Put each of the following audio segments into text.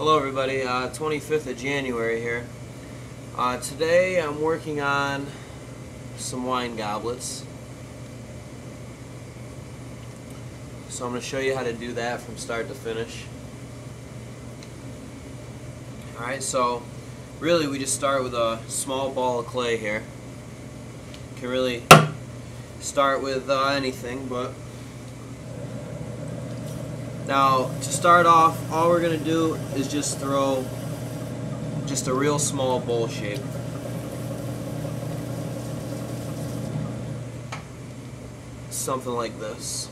Hello everybody, 25th of January here. Today I'm working on some wine goblets. So I'm going to show you how to do that from start to finish. Alright, so really we just start with a small ball of clay here. You can really start with anything, but now to start off, all we're going to do is just throw just a real small bowl shape. Something like this.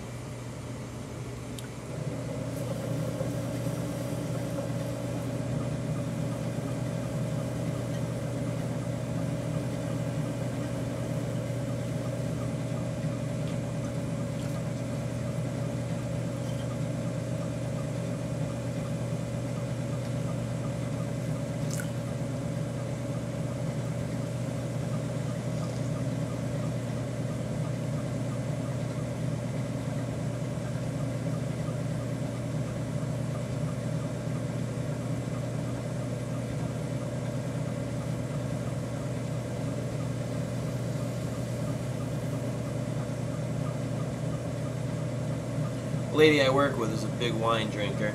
The lady I work with is a big wine drinker.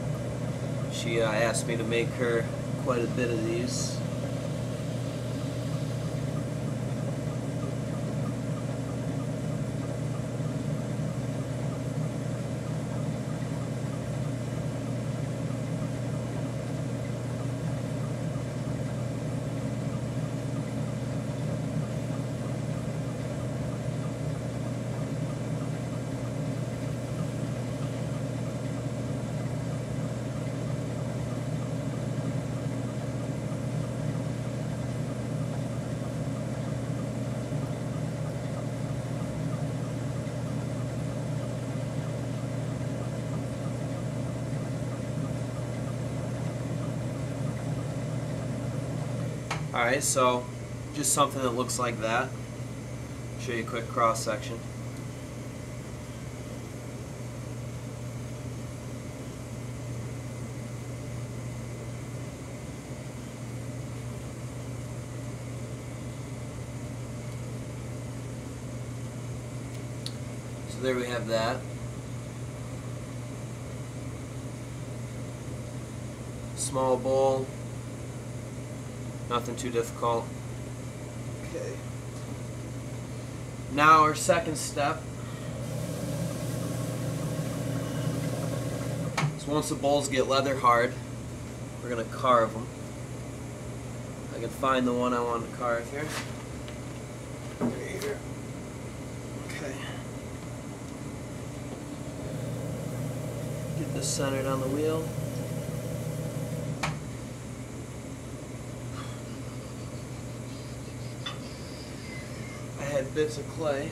She asked me to make her quite a bit of these. Alright, so just something that looks like that. Show you a quick cross section. So there we have that. Small bowl. Nothing too difficult. Okay. Now our second step is once the bowls get leather hard, we're going to carve them. I can find the one I want to carve here. Right here. Okay. Get this centered on the wheel. Had bits of clay.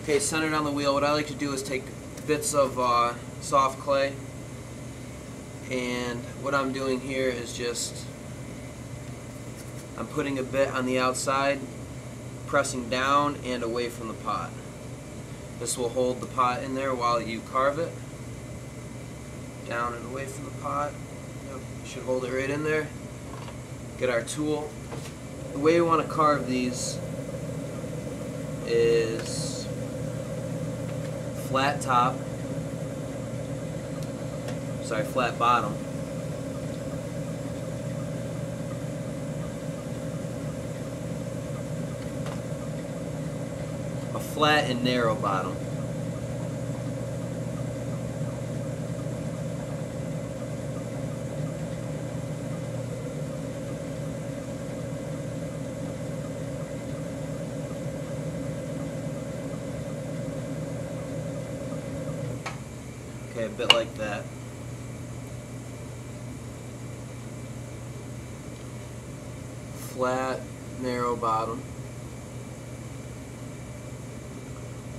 Okay, centered on the wheel, what I like to do is take bits of soft clay, and what I'm doing here is just I'm putting a bit on the outside, pressing down and away from the pot. This will hold the pot in there while you carve it. Down and away from the pot. Yep, should hold it right in there. Get our tool. The way we want to carve these is flat top, flat bottom. A flat and narrow bottom. Okay, a bit like that. Flat, narrow bottom.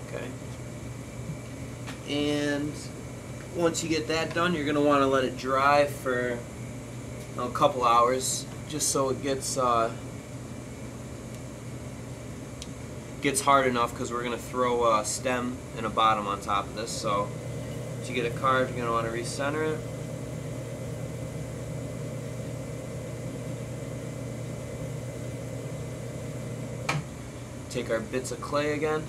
Okay. And once you get that done, you're going to want to let it dry for a couple hours, just so it gets gets hard enough because we're going to throw a stem and a bottom on top of this. So to get it carved, you're going to want to recenter it. Take our bits of clay again.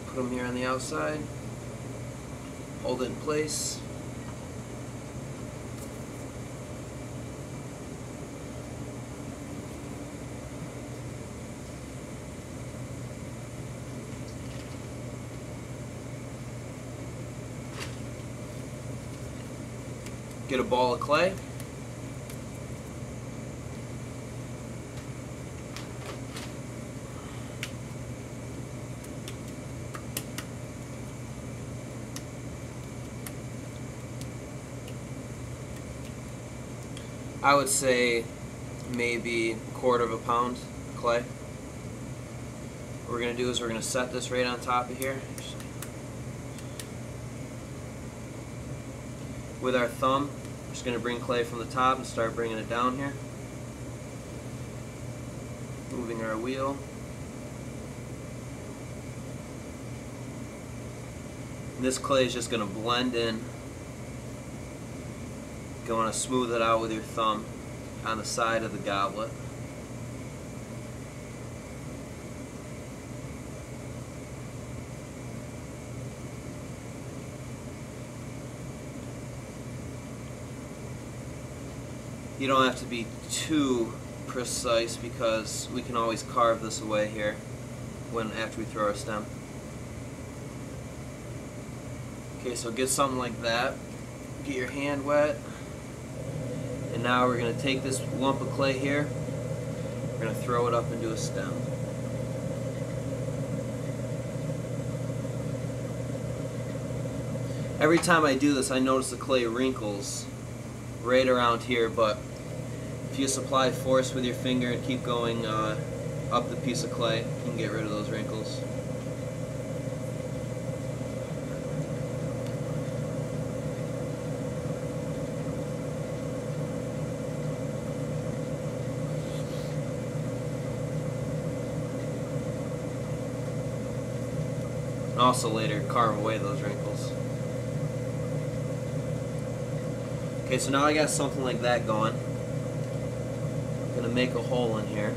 Put them here on the outside. Hold it in place. Get a ball of clay. I would say maybe 1/4 of a pound clay. What we're going to do is we're going to set this right on top of here. With our thumb, we're just going to bring clay from the top and start bringing it down here. Moving our wheel. And this clay is just going to blend in. You want to smooth it out with your thumb on the side of the goblet. You don't have to be too precise because we can always carve this away here after we throw our stem. Okay, so get something like that. Get your hand wet. And now we're going to take this lump of clay here, we're going to throw it up into a stem. Every time I do this, I notice the clay wrinkles right around here, but if you supply force with your finger and keep going up the piece of clay, you can get rid of those wrinkles. And also later carve away those wrinkles. Okay, so now I got something like that going. I'm going to make a hole in here.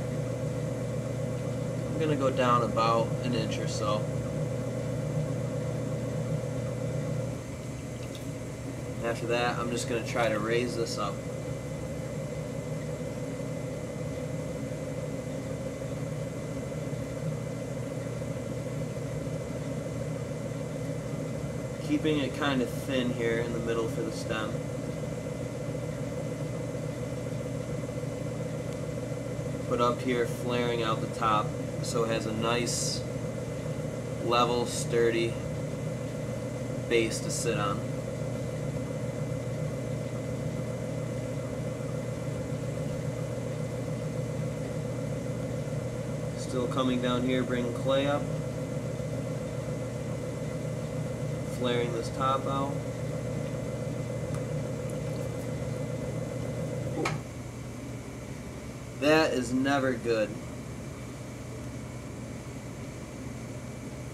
I'm going to go down about 1 inch or so. After that, I'm just going to try to raise this up. Keeping it kind of thin here in the middle for the stem. Put up here, flaring out the top, so it has a nice, level, sturdy base to sit on. Still coming down here, bringing clay up. Flaring this top out. Ooh. That is never good.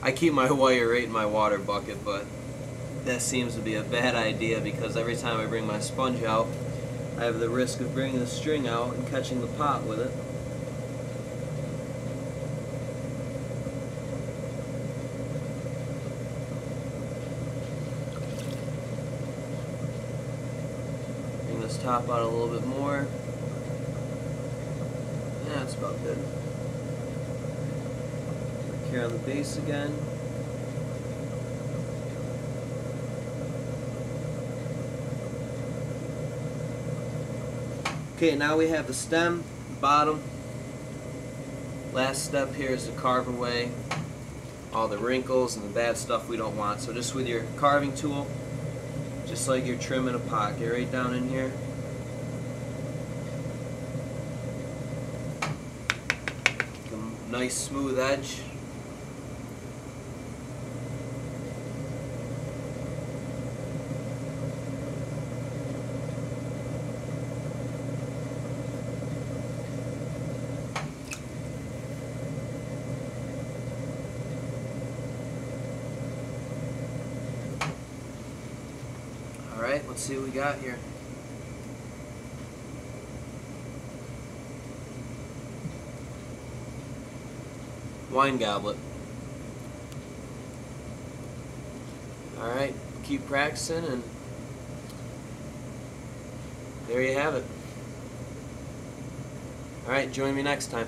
I keep my wire right in my water bucket, but that seems to be a bad idea because every time I bring my sponge out, I have the risk of bringing the string out and catching the pot with it. Top out a little bit more. Yeah, that's about good. Work here on the base again. Okay, now we have the stem, the bottom. Last step here is to carve away all the wrinkles and the bad stuff we don't want. So just with your carving tool, just like you're trimming a pot, get right down in here. Nice smooth edge. Let's see what we got here. Wine goblet. Alright, keep practicing, and there you have it. Alright, join me next time.